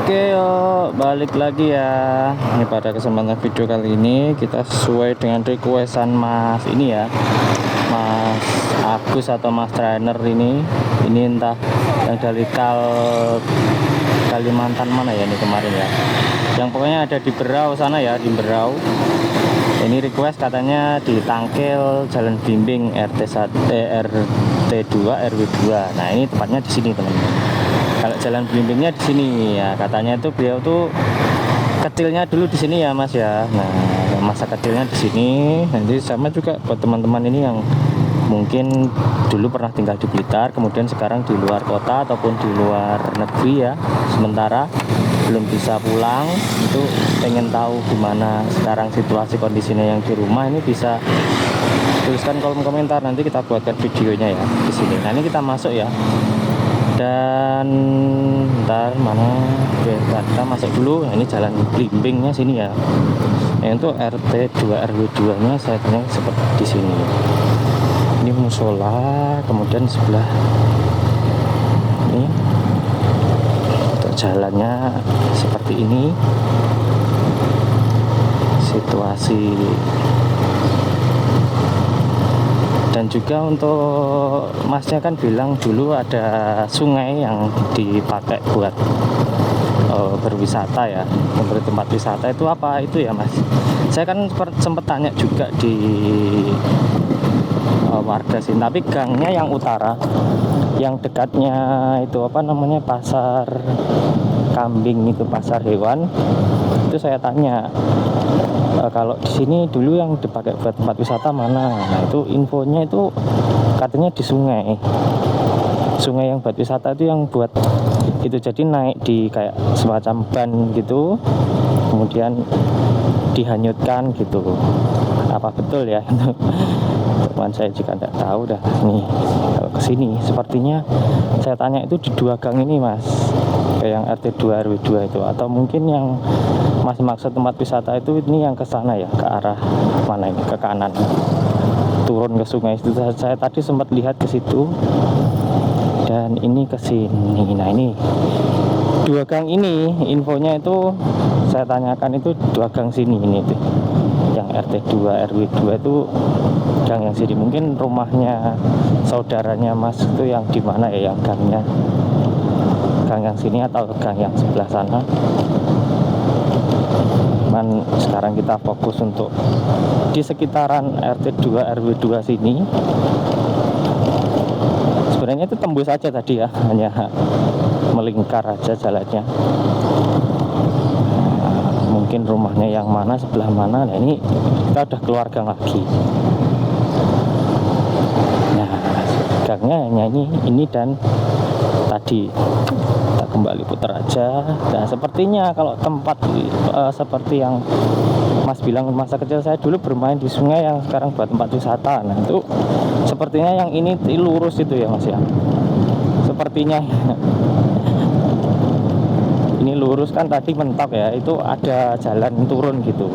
Oke, yuk balik lagi ya. Ini pada kesempatan video kali ini kita sesuai dengan requestan Mas ini ya, Mas Agus atau Mas Trainer ini entah yang dari Kalimantan mana ya ini kemarin ya. Yang pokoknya ada di Berau sana ya, di Berau. Ini request katanya di Tangkil Jalan Blimbing RT2 RW2. Nah, ini tepatnya di sini, teman-teman. Kalau Jalan Blimbingnya di sini ya, katanya itu beliau tuh kecilnya dulu di sini ya, Mas ya. Nah, masa kecilnya di sini. Nanti sama juga buat teman-teman ini yang mungkin dulu pernah tinggal di Blitar, kemudian sekarang di luar kota ataupun di luar negeri ya, sementara belum bisa pulang, itu pengen tahu gimana sekarang situasi kondisinya yang di rumah, ini bisa tuliskan kolom komentar, nanti kita buatkan videonya ya di sini. Nah, ini kita masuk ya, dan ntar mana, oke, kita masuk dulu. Nah, ini jalan Blimbingnya sini ya. Nah, itu RT2 RW2 nya saya tanya seperti di sini. Ini musola, kemudian sebelah ini untuk jalannya seperti ini. Situasi dan juga untuk masnya kan bilang dulu ada sungai yang dipakai buat berwisata ya, memberi tempat wisata. Itu apa itu ya, Mas? Saya kan sempat tanya juga di warga sini, tapi gangnya yang utara, yang dekatnya itu apa namanya, pasar kambing, itu pasar hewan, itu saya tanya kalau di sini dulu yang dipakai buat tempat wisata mana. Nah, itu infonya itu katanya di sungai yang buat wisata itu, yang buat itu jadi naik di kayak semacam ban gitu, kemudian dihanyutkan gitu. Apa betul ya? Teman saya juga tidak tahu dah. Nih kalau kesini sepertinya saya tanya itu di dua gang ini, Mas, kayak yang RT2 RW2 itu, atau mungkin yang Mas maksud tempat wisata itu ini yang ke sana ya, ke arah mana ini, ke kanan turun ke sungai itu. Saya tadi sempat lihat ke situ, dan ini ke sini. Nah, ini dua gang ini infonya itu saya tanyakan, itu dua gang sini ini tuh. Yang RT2 RW2 itu gang yang sini. Mungkin rumahnya saudaranya Mas itu yang di mana ya, yang gangnya gang yang sini atau gang yang sebelah sana. Cuman sekarang kita fokus untuk di sekitaran RT2 RW2 sini. Sebenarnya itu tembus aja tadi ya, hanya melingkar aja jalannya. Mungkin rumahnya yang mana, sebelah mana. Nah, ini kita udah keluar gang lagi. Nah, gangnya hanya ini dan tadi. Kita kembali putar aja. Nah, sepertinya kalau tempat seperti yang Mas bilang, masa kecil saya dulu bermain di sungai yang sekarang buat tempat wisata. Nah, itu sepertinya yang ini lurus itu ya, Mas ya. Sepertinya ini lurus kan, tadi mentok ya, itu ada jalan turun gitu,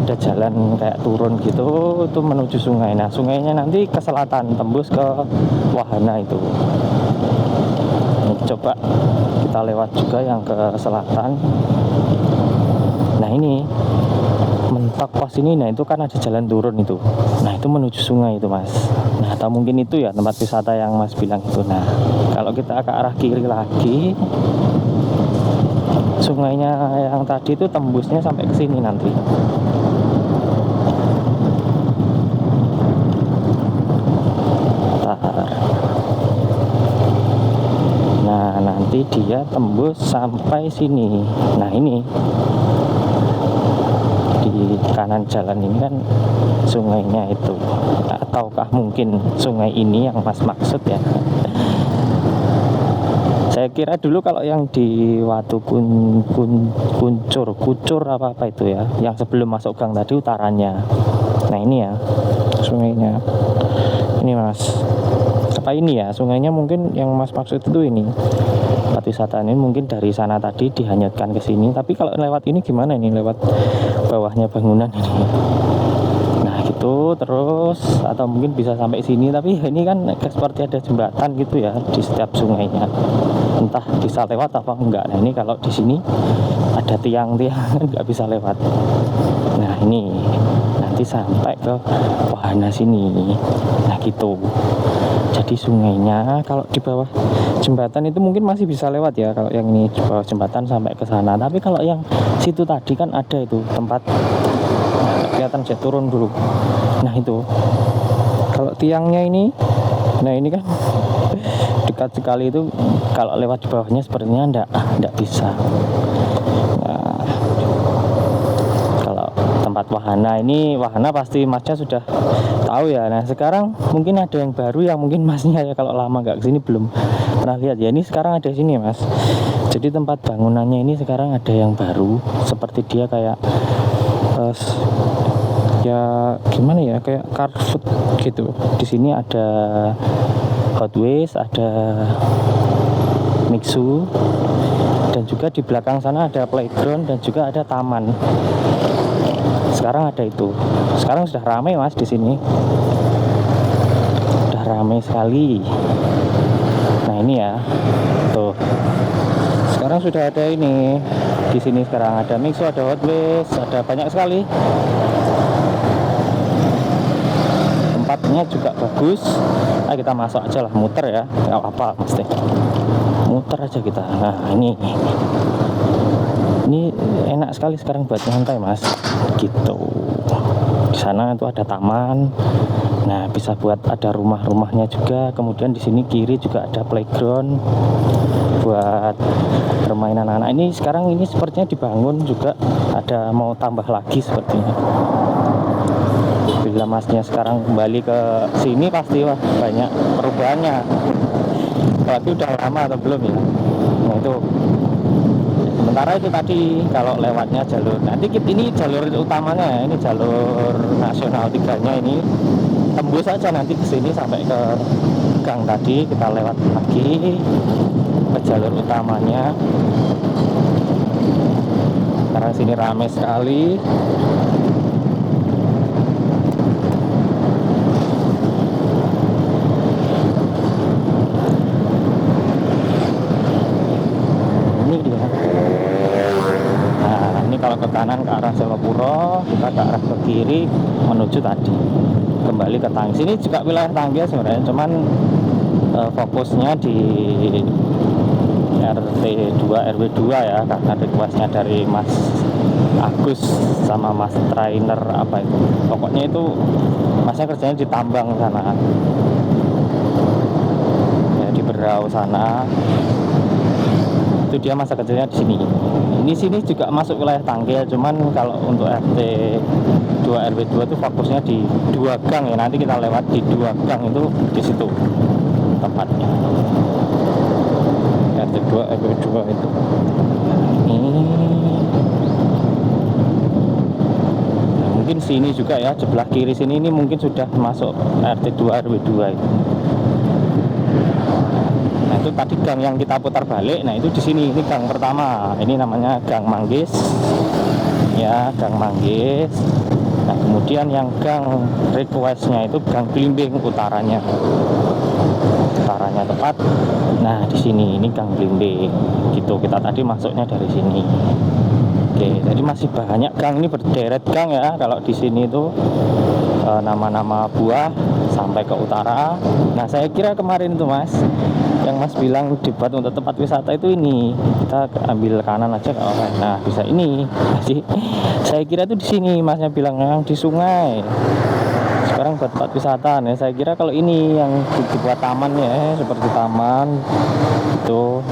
ada jalan kayak turun gitu, itu menuju sungai. Nah, sungainya nanti ke selatan, tembus ke wahana itu. Ini coba kita lewat juga yang ke selatan. Nah, ini mentok pas ini. Nah, itu kan ada jalan turun itu. Nah, itu menuju sungai itu, Mas. Nah, atau mungkin itu ya tempat wisata yang Mas bilang itu. Nah, kalau kita ke arah kiri lagi, sungainya yang tadi itu tembusnya sampai ke sini nanti. Nah, nanti dia tembus sampai sini. Nah, ini di kanan jalan ini kan sungainya itu, ataukah mungkin sungai ini yang Mas maksud ya? Saya kira dulu kalau yang di Watu Kucur apa itu ya, yang sebelum masuk gang tadi utaranya. Nah, ini ya sungainya ini, Mas. Apa ini ya sungainya, mungkin yang Mas maksud itu ini tempat wisata ini, mungkin dari sana tadi dihanyutkan ke sini. Tapi kalau lewat ini gimana ini, lewat bawahnya bangunan ini. Nah, gitu terus, atau mungkin bisa sampai sini, tapi ini kan seperti ada jembatan gitu ya di setiap sungainya. entah bisa lewat apa enggak. Nah ini kalau di sini ada tiang-tiang kan nggak bisa lewat. Nah ini nanti sampai ke wahana sini. Nah gitu. Jadi sungainya kalau di bawah jembatan itu mungkin masih bisa lewat ya, kalau yang ini di bawah jembatan sampai ke sana. Tapi kalau yang situ tadi kan ada itu tempat, nah, kelihatan saya turun dulu. Nah itu kalau tiangnya ini, nah ini kan dekat sekali itu, kalau lewat di bawahnya sepertinya enggak bisa. Nah, kalau tempat wahana ini, wahana pasti masnya sudah tahu ya. Nah sekarang mungkin ada yang baru yang mungkin masnya ya kalau lama nggak kesini belum pernah lihat ya. Ini sekarang ada sini mas. Jadi tempat bangunannya ini sekarang ada yang baru, seperti dia kayak ya gimana ya, kayak car food gitu. Di sini ada Hot Wheels, ada Mixu, dan juga di belakang sana ada playground dan juga ada taman. Sekarang ada itu. Sekarang sudah ramai mas di sini. Sudah ramai sekali. Nah ini ya, tuh. Sekarang sudah ada ini. Di sini sekarang ada Mixu, ada Hot Wheels, ada banyak sekali. Tempatnya juga bagus. Nah, kita masuk aja lah, muter ya, nggak apa-apa mesti. Muter aja kita. Nah ini enak sekali sekarang buat nyantai mas, gitu. Di sana itu ada taman. Nah bisa buat ada rumah-rumahnya juga. Kemudian di sini kiri juga ada playground buat permainan anak. Ini sekarang ini sepertinya dibangun juga, ada mau tambah lagi sepertinya. Bila masnya sekarang kembali ke sini pasti wah banyak perubahannya. Tapi udah lama atau belum ya? Nah itu. Sementara itu tadi kalau lewatnya jalur, nanti ini jalur utamanya ya, ini jalur nasional 3-nya ini tembus aja nanti ke sini sampai ke gang tadi, kita lewat lagi ke jalur utamanya. Karena sini ramai sekali. Kalau ke kanan ke arah Sewapuro, kita ke arah ke kiri menuju tadi kembali ke Tanggias. Ini juga wilayah Tanggias sebenarnya, cuman fokusnya di RT 2 RW 2 ya, karena requestnya dari Mas Agus sama Mas Trainer apa itu, pokoknya itu masnya kerjanya di tambang sana ya, di Berau sana. Itu dia masa kecilnya di sini. Ini sini juga masuk wilayah Tanggias, cuman kalau untuk RT 2 RW 2 itu fokusnya di 2 gang ya. Nanti kita lewat di 2 gang itu, di situ tempatnya. RT 2 RW 2 itu. Nah, mungkin sini juga ya, sebelah kiri sini ini mungkin sudah masuk RT 2 RW 2 itu. Itu tadi gang yang kita putar balik. Nah itu di sini, ini gang pertama, ini namanya Gang Manggis ya, Gang Manggis. Nah kemudian yang gang requestnya itu Gang Blimbing utaranya tepat. Nah di sini ini Gang Blimbing gitu, kita tadi masuknya dari sini. Oke, jadi masih banyak gang, ini berderet gang ya. Kalau di sini itu nama-nama buah sampai ke utara. Nah saya kira kemarin itu mas, yang mas bilang dibuat untuk tempat wisata itu ini, kita ambil kanan aja kalau nah bisa ini. Jadi saya kira itu di sini, masnya bilang yang di sungai. Sekarang buat tempat wisata. Nah saya kira kalau ini yang dibuat taman ya, seperti taman itu.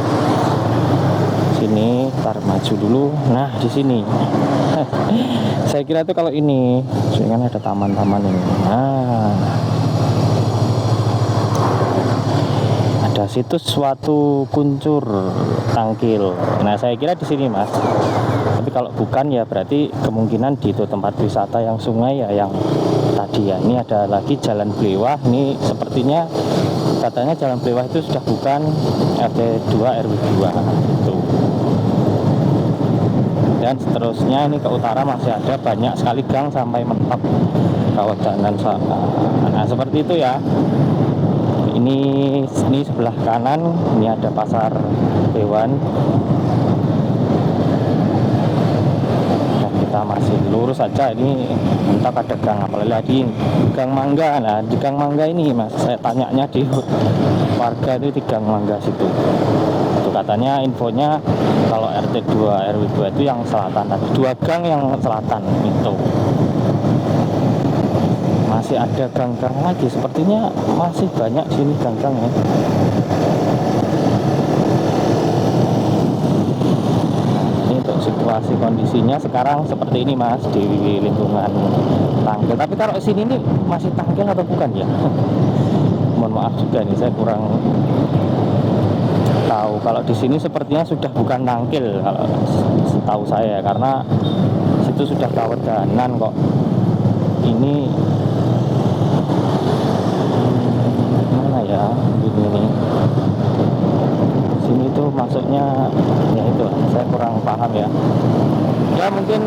Sini, ntar maju dulu. Nah di sini. Saya kira itu kalau ini, jangan ada taman-taman ini. Nah. Ada situs suatu kuncur Tangkil. Nah saya kira di sini mas. Tapi kalau bukan ya berarti kemungkinan di itu tempat wisata yang sungai ya, yang tadi ya. Ini ada lagi Jalan Blewah. Ini sepertinya katanya Jalan Blewah itu sudah bukan RT 2 RW 2 itu. Dan seterusnya ini ke utara masih ada banyak sekali gang sampai mentok Kawajanan sana. Nah seperti itu ya. ini sebelah kanan ini ada pasar hewan. Kita masih lurus saja, ini entah ada gang apa lagi, gang Mangga. Nah di gang Mangga ini mas, saya tanyanya di warga itu di gang Mangga situ, itu katanya infonya kalau RT 2 RW 2 itu yang selatan, ada 2 gang yang selatan itu. Masih ada gang-gang lagi, sepertinya masih banyak sini gang-gang ya. Situasi kondisinya sekarang seperti ini mas, di lingkungan Tangkil. Tapi kalau sini nih masih Tangkil atau bukan ya? Mohon maaf juga nih, saya kurang tahu. Kalau di sini sepertinya sudah bukan Tangkil kalau setahu saya, karena situ sudah Kawedanan kok. Ini mana ya? Ini sini tuh masuknya ya itu, saya kurang paham ya. Ya mungkin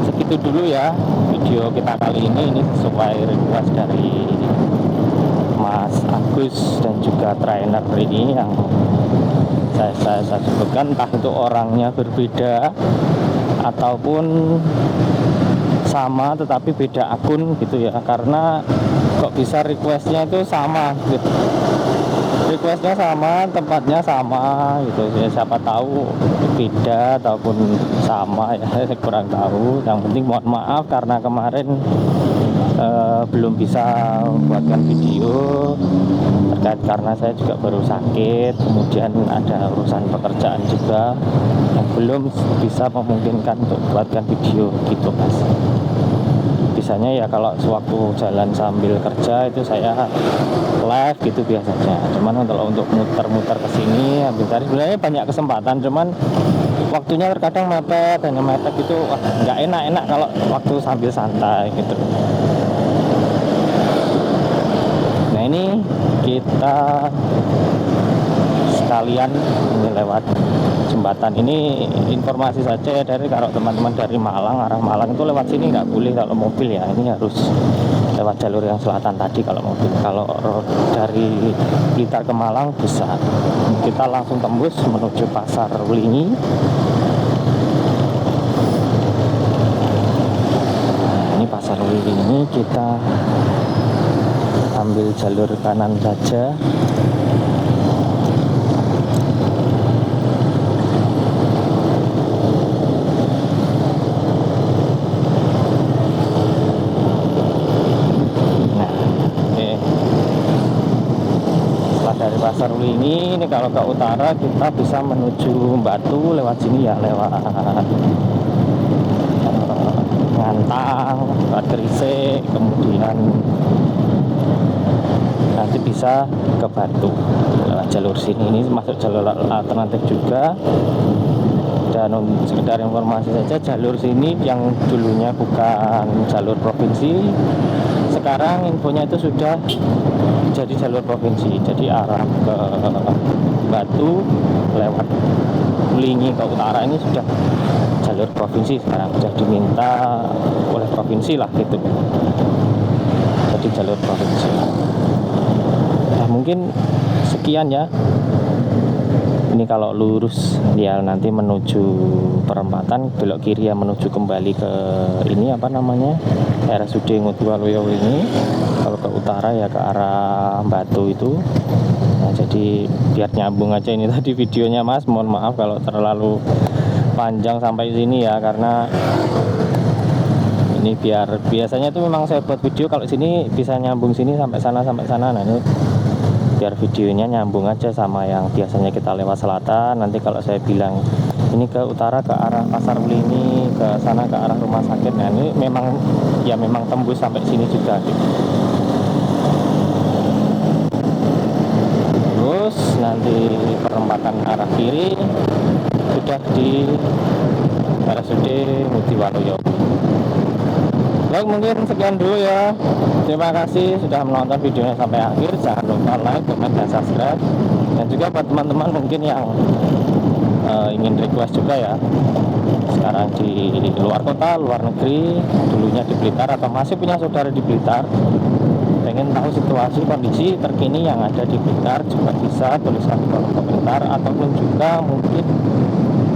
segitu dulu ya video kita kali ini sesuai request dari Mas Agus dan juga trainer ini yang saya sebutkan, entah itu orangnya berbeda ataupun sama tetapi beda akun gitu ya, karena kok bisa requestnya itu sama gitu, requestnya sama, tempatnya sama gitu ya, siapa tahu beda ataupun sama ya, saya kurang tahu. Yang penting mohon maaf karena kemarin belum bisa buatkan video terkait karena saya juga baru sakit, kemudian ada urusan pekerjaan juga yang belum bisa memungkinkan untuk buatkan video gitu mas. Bisanya ya kalau sewaktu jalan sambil kerja itu saya live gitu biasanya, cuman kalau untuk muter-muter ke sini ambil cari sebenarnya banyak kesempatan, cuman waktunya terkadang mepet, hanya mepet itu nggak enak kalau waktu sambil santai gitu. Nah ini kita sekalian ini lewat jembatan ini, informasi saja ya, dari kalau teman-teman dari Malang, arah Malang itu lewat sini nggak boleh kalau mobil ya, ini harus lewat jalur yang selatan tadi kalau mobil. Kalau dari Blitar ke Malang bisa, kita langsung tembus menuju Pasar Ulingi. Nah, ini Pasar Ulingi ini kita ambil jalur kanan saja. Dari Pasar Ulingi ini kalau ke utara kita bisa menuju Batu lewat sini ya, lewat Ngantang, lewat Gresik, kemudian nanti bisa ke Batu lewat jalur sini. Ini masuk jalur alternatif juga. Dan sekedar informasi saja, jalur sini yang dulunya bukan jalur provinsi, sekarang infonya itu sudah jadi jalur provinsi. Jadi arah ke Batu lewat Ulingi ke utara ini sudah jalur provinsi sekarang, sudah diminta oleh provinsi lah gitu, jadi jalur provinsi. Nah mungkin sekian ya. Ini kalau lurus ya nanti menuju perempatan, belok kiri ya menuju kembali ke ini apa namanya, RSUD Ngutwaluyo ini. Kalau ke utara ya ke arah Batu itu. Nah jadi biar nyambung aja ini tadi videonya mas, mohon maaf kalau terlalu panjang sampai sini ya, karena ini biasanya itu memang saya buat video kalau sini bisa nyambung sini sampai sana. Nah ini biar videonya nyambung aja sama yang biasanya kita lewat selatan. Nanti kalau saya bilang ini ke utara ke arah Pasar Ulingi, ke sana ke arah rumah sakit, nah ini memang tembus sampai sini juga gitu. Terus nanti perempatan arah kiri sudah di RSUD Ngutwaluyo. Baik, mungkin sekian dulu ya. Terima kasih sudah menonton videonya sampai akhir. Jangan lupa like, comment, dan subscribe. Dan juga buat teman-teman mungkin yang ingin request juga ya, sekarang di luar kota, luar negeri, dulunya di Blitar atau masih punya saudara di Blitar, pengen tahu situasi kondisi terkini yang ada di Blitar, juga bisa tuliskan di kolom komentar. Ataupun juga mungkin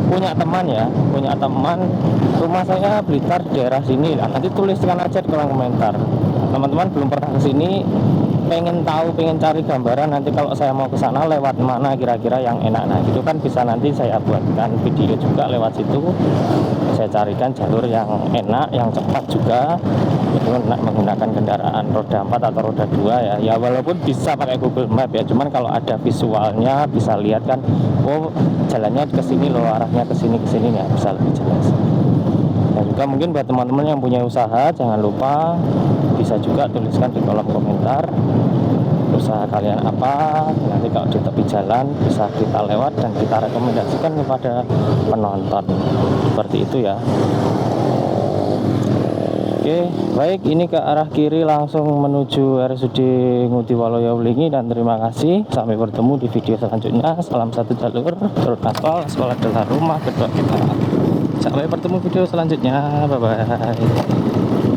punya teman rumah saya Blitar daerah sini, nanti tuliskan aja di kolom komentar. Teman-teman belum pernah ke sini, pengen tahu, pengen cari gambaran nanti kalau saya mau ke sana lewat mana kira-kira yang enak, nah itu kan bisa nanti saya buatkan video juga lewat situ. Saya carikan jalur yang enak, yang cepat juga, itu menggunakan kendaraan roda 4 atau roda 2 ya walaupun bisa pakai Google Map ya, cuman kalau ada visualnya bisa lihat kan, oh jalannya ke sini loh, arahnya ke sini ya, bisa lebih jelas. Dan juga mungkin buat teman-teman yang punya usaha, jangan lupa bisa juga tuliskan di kolom komentar usaha kalian apa, nanti kalau di tepi jalan bisa kita lewat dan kita rekomendasikan kepada penonton, seperti itu ya. Oke, baik, ini ke arah kiri langsung menuju RSUD Ngudi Waluyo dan terima kasih, sampai bertemu di video selanjutnya. Salam satu jalur, turut aspal, sekolah adalah rumah kedua kita. Sampai bertemu video selanjutnya, bye bye.